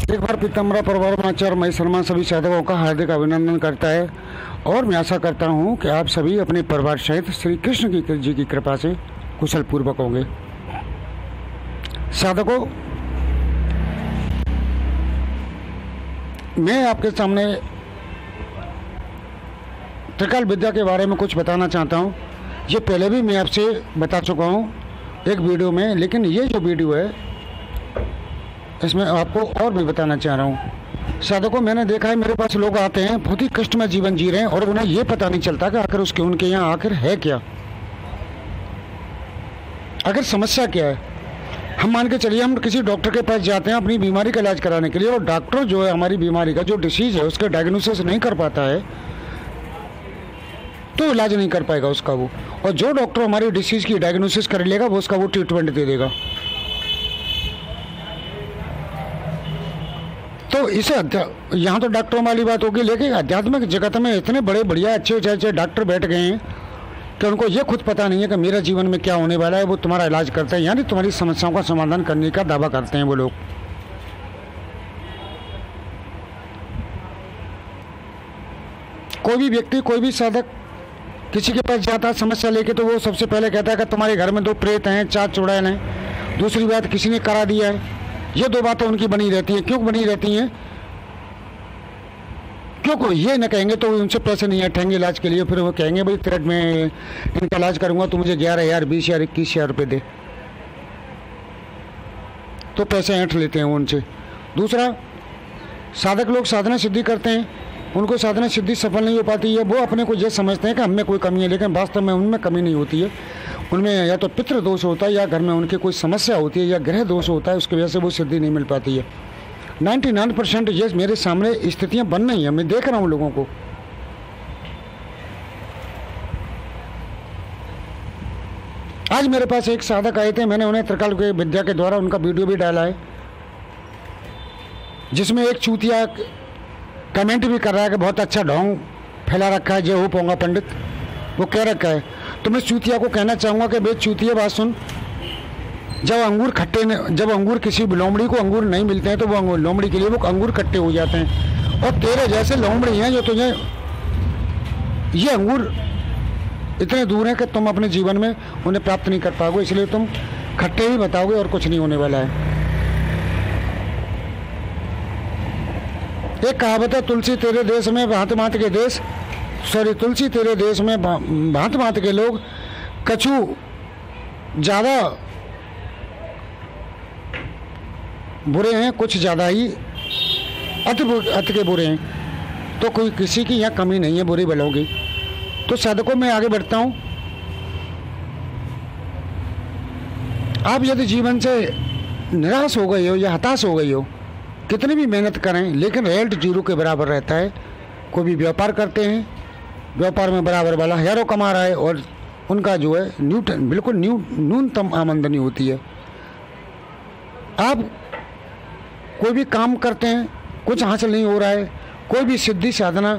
एक बार पीताम्बरा परिवार में आचार्य महेश शर्मा सभी साधकों का हार्दिक अभिनंदन करता है और मैं आशा करता हूं कि आप सभी अपने परिवार सहित श्री कृष्ण जी की कृपा से कुशल पूर्वक होंगे। साधकों, मैं आपके सामने त्रिकाल विद्या के बारे में कुछ बताना चाहता हूं। ये पहले भी मैं आपसे बता चुका हूं एक वीडियो में, लेकिन ये जो वीडियो है इसमें आपको और भी बताना चाह रहा हूँ। साधकों, मैंने देखा है मेरे पास लोग आते हैं बहुत ही कष्टमय जीवन जी रहे हैं और उन्हें ये पता नहीं चलता कि आखिर उनके यहाँ आखिर है क्या, अगर समस्या क्या है। हम मान के चलिए हम किसी डॉक्टर के पास जाते हैं अपनी बीमारी का इलाज कराने के लिए और डॉक्टर जो है हमारी बीमारी का जो डिसीज है उसका डायग्नोसिस नहीं कर पाता है तो इलाज नहीं कर पाएगा उसका वो, और जो डॉक्टर हमारी डिसीज की डायग्नोसिस कर लेगा वो उसका वो ट्रीटमेंट दे देगा। तो इसे यहाँ तो डॉक्टरों वाली बात होगी, लेकिन आध्यात्मिक जगत में इतने बड़े बढ़िया अच्छे डॉक्टर बैठ गए हैं कि उनको ये खुद पता नहीं है कि मेरा जीवन में क्या होने वाला है। वो तुम्हारा इलाज करते हैं, यानी तुम्हारी समस्याओं का समाधान करने का दावा करते हैं वो लोग। कोई भी व्यक्ति, कोई भी साधक किसी के पास जाता है समस्या लेके तो वो सबसे पहले कहता है कि तुम्हारे घर में 2 प्रेत हैं, 4 चुड़ैल हैं, दूसरी बात किसी ने करा दिया है। ये 2 बातें उनकी बनी रहती हैं। क्यों बनी रहती हैं? क्यों ये न कहेंगे तो उनसे पैसे नहीं हटेंगे इलाज के लिए, फिर वो कहेंगे भाई तेरे में इनका इलाज करूंगा तो मुझे 11,000, 20,000, 21,000 रुपये दे, तो पैसे ऐंठ लेते हैं उनसे। दूसरा, साधक लोग साधना सिद्धि करते हैं, उनको साधना सिद्धि सफल नहीं हो पाती है। वो अपने को ये समझते हैं कि हमें कोई कमी है, लेकिन वास्तव में उनमें कमी नहीं होती है। उनमें या तो पितृ दोष होता है या घर में उनके कोई समस्या होती है या ग्रह दोष होता है, उसकी वजह से वो सिद्धि नहीं मिल पाती है। 99% ये मेरे सामने स्थितियां बन रही हैं, मैं देख रहा हूँ लोगों को। आज मेरे पास एक साधक आए थे, मैंने उन्हें त्रिकाल के विद्या के द्वारा उनका वीडियो भी डाला है, जिसमें एक चूतिया कमेंट भी कर रहा है कि बहुत अच्छा ढोंग फैला रखा है, जय हो पोंगा पंडित, वो कह रखा है। तो मैं चूतिया को कहना चाहूँगा कि भाई चूतिया बात सुन, जब अंगूर किसी लोमड़ी को अंगूर नहीं मिलते हैं तो वो लोमड़ी के लिए वो अंगूर खट्टे हो जाते हैं, और तेरे जैसे लोमड़ी हैं जो तुझे ये अंगूर इतने दूर हैं कि तुम अपने जीवन में उन्हें प्राप्त नहीं कर पाओगे, इसलिए तुम खट्टे ही बताओगे और कुछ नहीं होने वाला है। एक कहावत है, तुलसी तेरे देश में भांत भांत के देश, तुलसी तेरे देश में भांत भांत के लोग, कछु ज़्यादा बुरे हैं, कुछ ज़्यादा ही अति के बुरे हैं। तो कोई किसी की यहाँ कमी नहीं है बुरी बलों की। तो साधकों में आगे बढ़ता हूँ। आप यदि जीवन से निराश हो गए हो या हताश हो गई हो, कितनी भी मेहनत करें लेकिन रिजल्ट 0 के बराबर रहता है। कोई भी व्यापार करते हैं, व्यापार में बराबर वाला हज़ारों कमा रहा है और उनका जो है बिल्कुल न्यूनतम आमदनी होती है। आप कोई भी काम करते हैं, कुछ हासिल नहीं हो रहा है, कोई भी सिद्धि साधना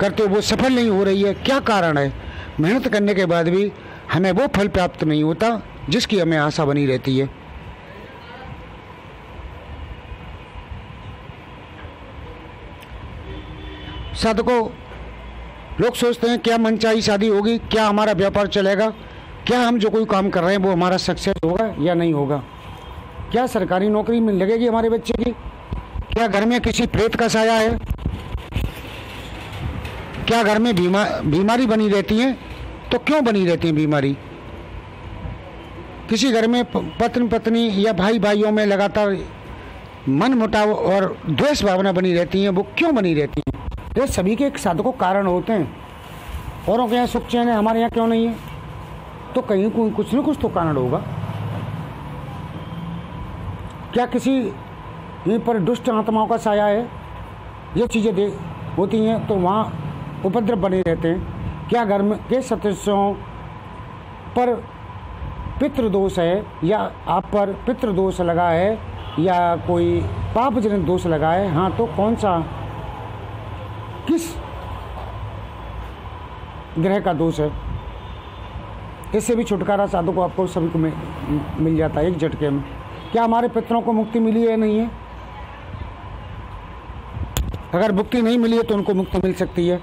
करते हो वो सफल नहीं हो रही है, क्या कारण है? मेहनत करने के बाद भी हमें वो फल प्राप्त नहीं होता जिसकी हमें आशा बनी रहती है। साधकों, लोग सोचते हैं क्या मनचाही शादी होगी, क्या हमारा व्यापार चलेगा, क्या हम जो कोई काम कर रहे हैं वो हमारा सक्सेस होगा या नहीं होगा, क्या सरकारी नौकरी मिल लगेगी हमारे बच्चे की, क्या घर में किसी प्रेत का साया है, क्या घर में बीमारी बनी रहती है। तो क्यों बनी रहती है बीमारी? किसी घर में पत्नी या भाई भाइयों में लगातार मन मुटाव और द्वेष भावना बनी रहती है, वो क्यों बनी रहती है? ये सभी के एक साधकों कारण होते हैं। औरों के यहाँ सुख चैन है, हमारे यहाँ क्यों नहीं है? तो कहीं कुछ न कुछ तो कारण होगा। क्या किसी यहीं पर दुष्ट आत्माओं का साया है? ये चीज़ें होती हैं तो वहाँ उपद्रव बने रहते हैं। क्या घर में के सदस्यों पर पितृदोष है या आप पर पितृदोष लगा है या कोई पापजनक दोष लगा है? हाँ, तो कौन सा, किस ग्रह का दोष है? इससे भी छुटकारा साधु को आपको सभी को मिल जाता है एक झटके में। क्या हमारे पितरों को मुक्ति मिली है? नहीं है। अगर मुक्ति नहीं मिली है तो उनको मुक्ति मिल सकती है।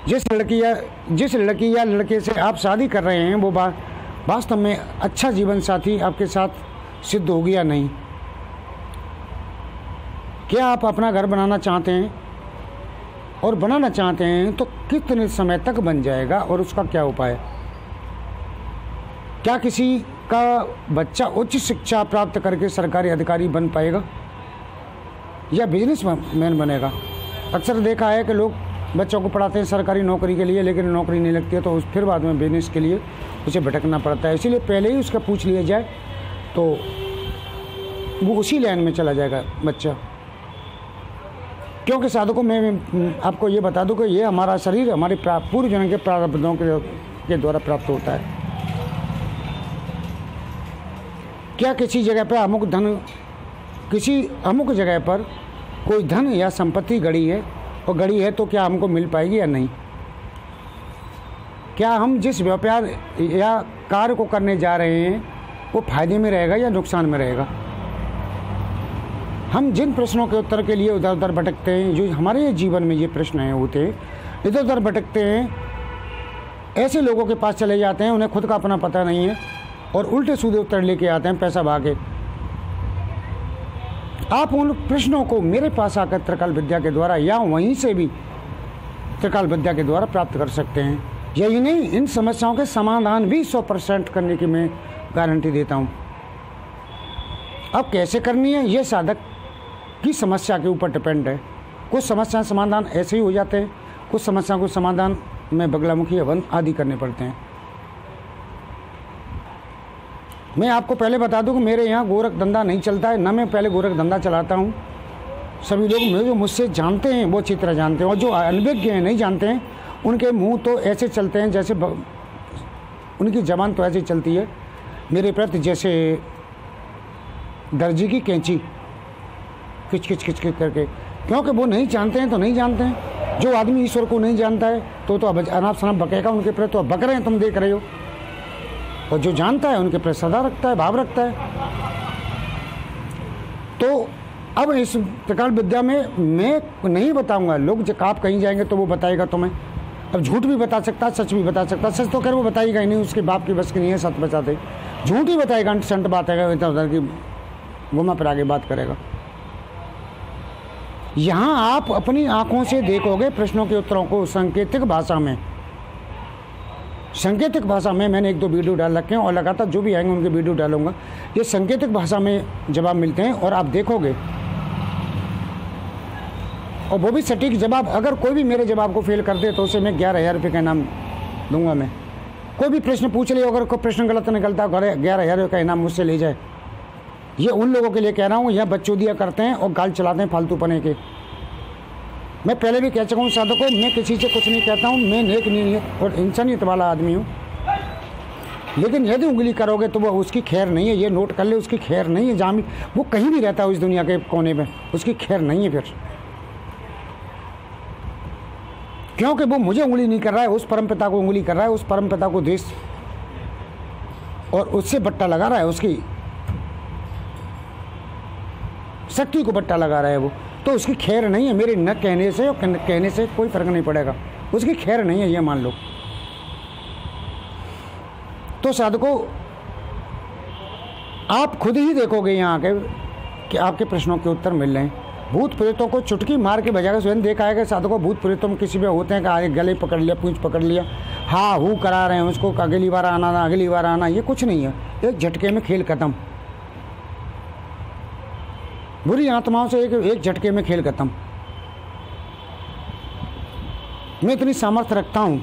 जिस लड़की या लड़के से आप शादी कर रहे हैं वो वास्तव में अच्छा जीवन साथी आपके साथ सिद्ध होगी या नहीं। क्या आप अपना घर बनाना चाहते हैं, और बनाना चाहते हैं तो कितने समय तक बन जाएगा और उसका क्या उपाय। क्या किसी का बच्चा उच्च शिक्षा प्राप्त करके सरकारी अधिकारी बन पाएगा या बिजनेसमैन बनेगा। अक्सर देखा है कि लोग बच्चों को पढ़ाते हैं सरकारी नौकरी के लिए, लेकिन नौकरी नहीं लगती है तो फिर बाद में बिजनेस के लिए उसे भटकना पड़ता है। इसीलिए पहले ही उसका पूछ लिया जाए तो वो उसी लाइन में चला जाएगा बच्चा। क्योंकि साधकों मैं आपको ये बता दूं कि ये हमारा शरीर हमारे पूर्व जन्म के प्रारब्धों के द्वारा प्राप्त होता है। क्या किसी जगह पर किसी अमुक जगह पर कोई धन या संपत्ति गड़ी है, और गड़ी है तो क्या हमको मिल पाएगी या नहीं। क्या हम जिस व्यापार या कार्य को करने जा रहे हैं वो फायदे में रहेगा या नुकसान में रहेगा। हम जिन प्रश्नों के उत्तर के लिए इधर उधर भटकते हैं, जो हमारे जीवन में ये प्रश्न हैं होते हैं, इधर उधर भटकते हैं, ऐसे लोगों के पास चले जाते हैं, उन्हें खुद का अपना पता नहीं है और उल्टे सीधे उत्तर लेके आते हैं पैसा भागे। आप उन प्रश्नों को मेरे पास आकर त्रिकाल विद्या के द्वारा या वहीं से भी त्रिकाल विद्या के द्वारा प्राप्त कर सकते हैं। यही नहीं, इन समस्याओं के समाधान भी 100% करने की मैं गारंटी देता हूँ। अब कैसे करनी है ये साधक की समस्या के ऊपर डिपेंड है। कुछ समस्या समाधान ऐसे ही हो जाते हैं, कुछ समस्या को समाधान में बगलामुखी हवन आदि करने पड़ते हैं। मैं आपको पहले बता दूं कि मेरे यहाँ गोरख धंधा नहीं चलता है, ना मैं पहले गोरख धंधा चलाता हूँ। सभी लोग जो मुझसे जानते हैं वो अच्छी तरह जानते हैं, और जो अनभिज्ञ हैं नहीं जानते हैं उनके मुंह तो ऐसे चलते हैं जैसे उनकी जबान तो ऐसे चलती है मेरे प्रति जैसे दर्जी की कैंची, खिच खिच खिच खिच करके। क्योंकि वो नहीं जानते हैं तो नहीं जानते हैं। जो आदमी ईश्वर को नहीं जानता है तो अनाप शनाप बकेगा उनके प्रति, तो बक रहे हैं, तुम देख रहे हो। और जो जानता है उनके प्रति सदा रखता है, भाव रखता है। तो अब इस त्रिकाल विद्या में मैं नहीं बताऊंगा, लोग जब आप कहीं जाएंगे तो वो बताएगा तुम्हें। अब झूठ भी बता सकता है, सच भी बता सकता है। सच तो खैर वो बताएगा ही नहीं, उसके बाप की बस की नहीं है सच बताते। झूठ ही बताएगा, संट बात है, इधर उधर की घुमा फिरा के बात करेगा। यहाँ आप अपनी आंखों से देखोगे प्रश्नों के उत्तरों को सांकेतिक भाषा में। सांकेतिक भाषा में मैंने 1-2 वीडियो डाल रखे हैं और लगातार जो भी आएंगे उनके वीडियो डालूंगा। ये सांकेतिक भाषा में जवाब मिलते हैं और आप देखोगे, और वो भी सटीक जवाब। अगर कोई भी मेरे जवाब को फेल कर दे तो उसे मैं 11,000 रुपये का इनाम दूंगा। मैं कोई भी प्रश्न पूछ ले, अगर कोई प्रश्न गलत निकलता 11,000 रुपये का इनाम मुझसे ले जाए। ये उन लोगों के लिए कह रहा हूँ यहाँ बच्चोदिया करते हैं और गाल चलाते हैं फालतू पने के। मैं पहले भी कह चुका हूँ साधकों, मैं किसी से कुछ नहीं कहता हूँ, मैं नेक नीयत और इंसानियत वाला आदमी हूँ। लेकिन यदि उंगली करोगे तो वो उसकी खैर नहीं है, ये नोट कर ले, उसकी खैर नहीं है। जहाँ भी वो कहीं भी रहता है इस दुनिया के कोने में, उसकी खैर नहीं है फिर। क्योंकि वो मुझे उंगली नहीं कर रहा है, उस परमपिता को उंगली कर रहा है, उस परमपिता को देश और उससे बट्टा लगा रहा है, उसकी शक्ति को बट्टा लगा रहा है वो, तो उसकी खैर नहीं है। मेरे न कहने से और कहने से कोई फर्क नहीं पड़ेगा, उसकी खैर नहीं है, ये मान लो। तो साधकों आप खुद ही देखोगे यहाँ आके कि आपके प्रश्नों के उत्तर मिल रहे हैं। भूत प्रेतों को चुटकी मार के बजाकर स्वयं देखा है कि साधकों भूत प्रेतों में किसी में होते हैं कि आगे गले पकड़ लिया, पूंछ पकड़ लिया, हाँ हूँ करा रहे हैं उसको, अगली बार आना ना, अगली बार आना। ये कुछ नहीं है, एक झटके में खेल खत्म। बुरी आत्माओं से एक झटके में खेल खत्म। मैं इतनी सामर्थ्य रखता हूं।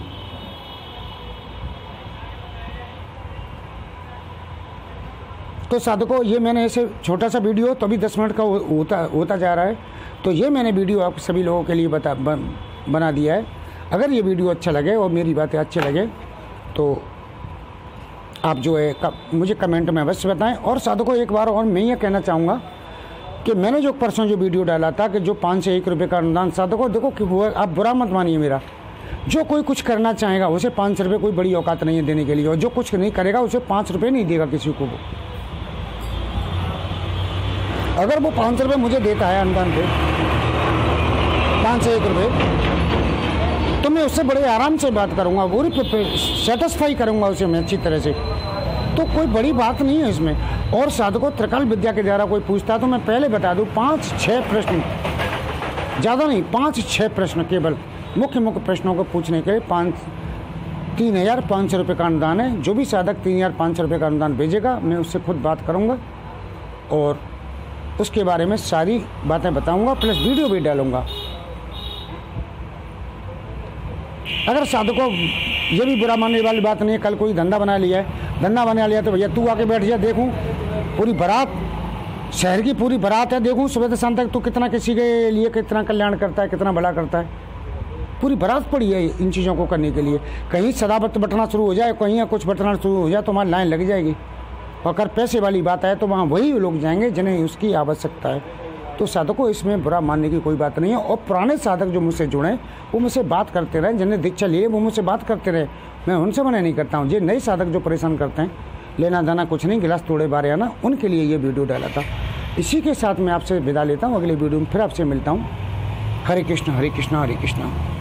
तो साधकों ये मैंने ऐसे छोटा सा वीडियो तो अभी 10 मिनट का होता जा रहा है, तो ये मैंने वीडियो आप सभी लोगों के लिए बना दिया है। अगर ये वीडियो अच्छा लगे और मेरी बातें अच्छी लगे तो आप जो है मुझे कमेंट में अवश्य बताएं। और साधकों एक बार और मैं ये कहना चाहूँगा कि मैंने जो परसों जो वीडियो डाला था कि जो 5 से 1 रुपये का अनुदान, साधकों देखो कि वो आप बुरा मत मानिए मेरा। जो कोई कुछ करना चाहेगा उसे 5 रुपये कोई बड़ी औकात नहीं है देने के लिए, और जो कुछ नहीं करेगा उसे 5 रुपये नहीं देगा किसी को। अगर वो 500 रुपये मुझे देता है अनुदान पे, 5 से 1 रुपये, तो मैं उससे बड़े आराम से बात करूँगा, पूरी सेटिस्फाई करूँगा उसे मैं अच्छी तरह से। तो कोई बड़ी बात नहीं है इसमें। और साधकों त्रिकाल विद्या के द्वारा कोई पूछता है तो मैं पहले बता दूँ 5-6 प्रश्न, ज़्यादा नहीं, 5-6 प्रश्न केवल मुख्य प्रश्नों को पूछने के लिए 3,500 रुपये का अनुदान है। जो भी साधक 3,500 रुपये का अनुदान भेजेगा मैं उससे खुद बात करूँगा और उसके बारे में सारी बातें बताऊँगा, प्लस वीडियो भी डालूँगा। अगर साधकों ये भी बुरा मानने वाली बात नहीं है, कल कोई धंधा बना लिया तो भैया तू आके बैठ जा, देखूँ पूरी बारात, शहर की पूरी बारात है, देखूँ सुबह से शाम तक तू कितना किसी के लिए कितना कल्याण करता है, कितना भला करता है। पूरी बारात पड़ी है इन चीज़ों को करने के लिए। कहीं सदाबत बटना शुरू हो जाए, कहीं कुछ बटना शुरू हो जाए तो वहाँ लाइन लग जाएगी। और अगर पैसे वाली बात है तो वहाँ वही लोग जाएंगे जिन्हें उसकी आवश्यकता है। तो साधकों इसमें बुरा मानने की कोई बात नहीं है। और पुराने साधक जो मुझसे जुड़े वो मुझसे बात करते रहे, जिन्हें दीक्षा लिए वो मुझसे बात करते रहे, मैं उनसे मना नहीं करता हूँ। ये नए साधक जो परेशान करते हैं, लेना देना कुछ नहीं, गिलास तोड़े बारे आना, उनके लिए ये वीडियो डाला था। इसी के साथ मैं आपसे विदा लेता हूँ, अगले वीडियो में फिर आपसे मिलता हूँ। हरे कृष्ण हरे कृष्ण हरे कृष्ण।